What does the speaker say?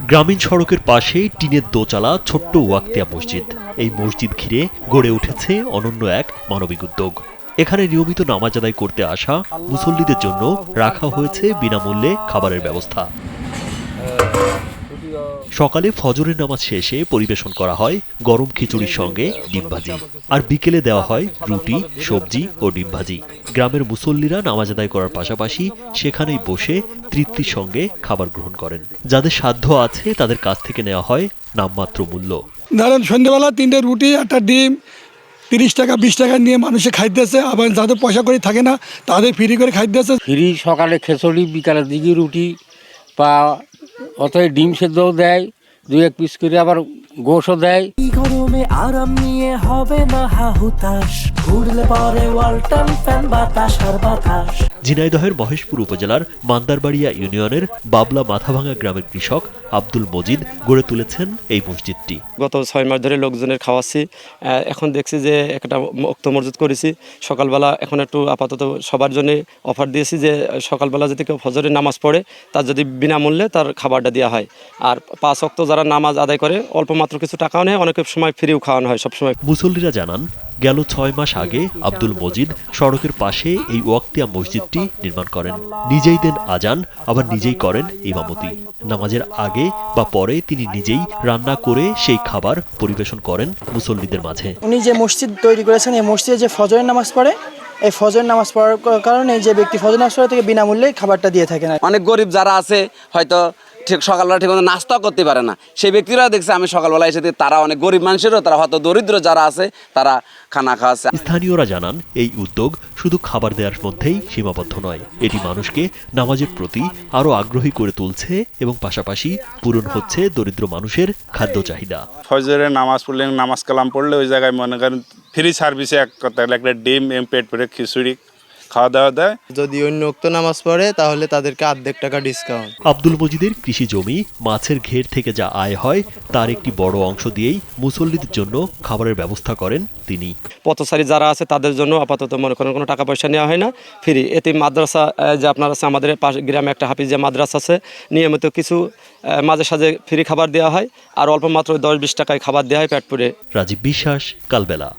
গ্রামীণ সড়কের পাশে টিনের দোচালা ছোট্ট ওয়াক্তিয়া মসজিদ। এই মসজিদ ঘিরে গড়ে উঠেছে অনন্য এক মানবিক উদ্যোগ। এখানে নিয়মিত নামাজ আদায় করতে আসা মুসল্লিদের জন্য রাখা হয়েছে বিনামূল্যে খাবারের ব্যবস্থা। সকালে ফজরের নামাজ শেষে পরিবেশন করা হয় গরম খিচুড়ির সঙ্গে ডিম ভাজি, আর বিকেলে দেওয়া হয় রুটি, সবজি ও ডিম ভাজি। গ্রামের মুসল্লিরা নামাজ আদায় করার পাশাপাশি সেখানেই বসে তৃপ্তির সঙ্গে খাবার গ্রহণ করেন। যাদের সাধ্য আছে তাদের কাছ থেকে নেওয়া হয় নামমাত্র মূল্য। ধরেন সন্ধ্যেবেলা 3টে রুটি, 1টা ডিম 30 টাকা 20 টাকা নিয়ে মানুষে খাইতেছে, আবার যাদের পয়সা করে থাকে না তাদের ফ্রি করে খাইতেছে। ফ্রি সকালে খিচুড়ি, বিকালের দিকে রুটি বা অথবা ডিম সেদ্ধও দেয়, 2-1 পিস করে আবার গোশও দেয়। গরমে আরাম নিয়ে হবে না হাহুতাশ, ঘুরলে পরে ওয়ালটন ফ্যান বাতাস আর বাতাস। ঝিনাইদহের মহেশপুর উপজেলার মান্দারবাড়িয়া ইউনিয়নের বাবলা মাথাভাঙা গ্রামের কৃষক আব্দুল মজিদ গড়ে তুলেছেন এই মসজিদটি। গত 6 মাস ধরে লোকজনের খাওয়াচ্ছি। এখন দেখছি যে একটা মুক্ত মসজিদ করেছি। সকালবেলা এখন একটু আপাতত সবার জন্য অফার দিয়েছি যে সকালবেলা যদি কেউ ফজরের নামাজ পড়ে তার যদি বিনামূল্যে তার খাবারটা দেওয়া হয়। আর 5 ওয়াক্ত যারা নামাজ আদায় করে অল্প মাত্র কিছু টাকাও নেয়, অনেক সময় ফ্রিও খাওয়ানো হয়। সবসময় মুসল্লিরা জানান, গেল 6 মাস আগে আব্দুল মজিদ সড়কের পাশে এই ওয়াক্তিয়া মসজিদটি নির্মাণ করেন। নিজেই দেন আজান, আবার নিজেই করেন ইমামতি। নামাজের আগে বা পরে তিনি নিজেই রান্না করে সেই খাবার পরিবেশন করেন মুসল্লিদের মাঝে। উনি যে মসজিদ তৈরি করেছেন, এই মসজিদে যে ফজরের নামাজ পড়ে, এই ফজরের নামাজ পড়ার কারণে যে ব্যক্তি ফজর নামাজ পড়ে থেকে বিনামূল্যে খাবারটা দিয়ে থাকেন। অনেক গরিব যারা আছে হয়তো ঠিক সকালবেলা ঠিক মতো নাস্তা করতে পারে না, সেই ব্যক্তিরা দেখছে আমি সকালবেলা এসে তারা অনেক গরিব মানুষেরও, তারা হয়তো দরিদ্র যারা আছে তারা খানা খাওয়াচ্ছে। স্থানীয়রা জানান, এই উদ্যোগ শুধু খাবার দেওয়ার মধ্যেই সীমাবদ্ধ নয়, এটি মানুষকে নামাজের প্রতি আরও আগ্রহী করে তুলছে এবং পাশাপাশি পূরণ হচ্ছে দরিদ্র মানুষের খাদ্য চাহিদা। ফজরের নামাজ পড়লে, নামাজ কালাম পড়লে ওই জায়গায় মনে করেন ফ্রি সার্ভিসে এক কথা একটা ডিম পেট ভরে খিচুড়ি খাওয়া দাওয়া দেয়। যদি অন্য উক্ত নামাজ পড়ে তাহলে তাদেরকে অর্ধেক টাকা ডিসকাউন্ট। আব্দুল মজিদের কৃষি জমি, মাছের ঘের থেকে যা আয় হয় তার একটি বড় অংশ দিয়েই মুসল্লিদের জন্য খাবারের ব্যবস্থা করেন তিনি। পথচারী যারা আছে তাদের জন্য আপাতত মনে করেন কোনো টাকা পয়সা নেওয়া হয় না, ফ্রি। এতে মাদ্রাসা যে আপনার আছে, আমাদের পাশে গ্রামে একটা হাফিজিয়া মাদ্রাসা আছে, নিয়মিত কিছু মাঝে সাঝে ফ্রি খাবার দেওয়া হয়, আর অল্প মাত্র 10-20 টাকায় খাবার দেওয়া হয় পেট পুরে। রাজীব বিশ্বাস, কালবেলা।